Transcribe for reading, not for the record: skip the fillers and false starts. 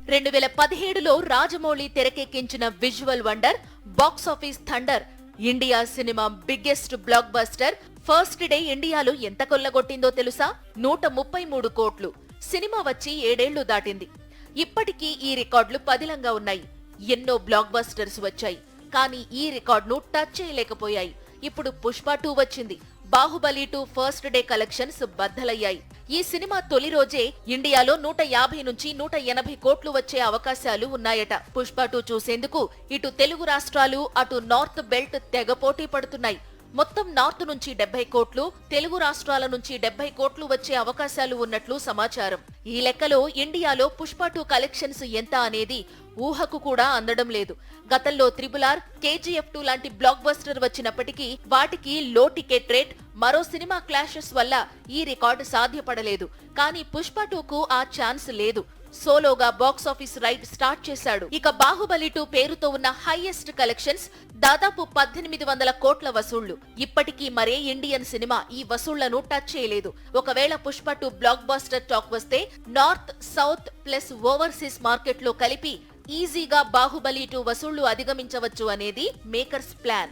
2017లో రాజమౌళి తెరకెక్కించిన visual wonder box office thunder India cinema biggest block buster first day ఇండియాలో ఎంత కొల్లగొట్టిందో తెలుసా? 133 కోట్లు. సినిమా వచ్చి 7 ఏళ్లు దాటింది. ఇప్పటికీ ఈ రికార్డులు పదిలంగా ఉన్నాయి. ఎన్నో బ్లాక్ బస్టర్స్ వచ్చాయి, కానీ ఈ రికార్డును టచ్ చేయలేకపోయాయి. ఇప్పుడు పుష్ప 2 వచ్చింది. బాహుబలి 2 ఫస్ట్ డే కలెక్షన్స్ బద్దలయ్యాయి. ఈ సినిమా తొలి రోజే ఇండియాలో 150 నుంచి 180 కోట్లు వచ్చే అవకాశాలు ఉన్నాయట. పుష్ప 2 చూసేందుకు ఇటు తెలుగు రాష్ట్రాలు, అటు నార్త్ బెల్ట్ తెగ పోటీ పడుతున్నాయి. మొత్తం నార్త్ నుంచి 70 కోట్లు, తెలుగు రాష్ట్రాల నుంచి 70 కోట్లు వచ్చే అవకాశాలు ఉన్నట్లు సమాచారం. ఈ లెక్కలో ఇండియాలో పుష్ప 2 కలెక్షన్స్ ఎంత అనేది ఊహకు కూడా అందడం లేదు. గతంలో RRR, KGF 2 లాంటి బ్లాక్ బస్టర్ వచ్చినప్పటికీ వాటికి లో టికెట్ రేట్, మరో సినిమా క్లాషెస్ వల్ల ఈ రికార్డు సాధ్యపడలేదు. కానీ పుష్ప 2కు ఆ ఛాన్స్ లేదు. సోలోగా బాక్సాఫీస్ రైడ్ స్టార్ట్ చేశాడు. ఇక బాహుబలి 2 పేరుతో ఉన్న హైయెస్ట్ కలెక్షన్స్ దాదాపు 1800 కోట్ల వసూళ్లు. ఇప్పటికీ మరే ఇండియన్ సినిమా ఈ వసూళ్లను టచ్ చేయలేదు. ఒకవేళ పుష్ప 2 బ్లాక్ బస్టర్ టాక్ వస్తే north, south plus overseas market లో కలిపి ఈజీగా బాహుబలి 2 వసూళ్లు అధిగమించవచ్చు అనేది మేకర్స్ ప్లాన్.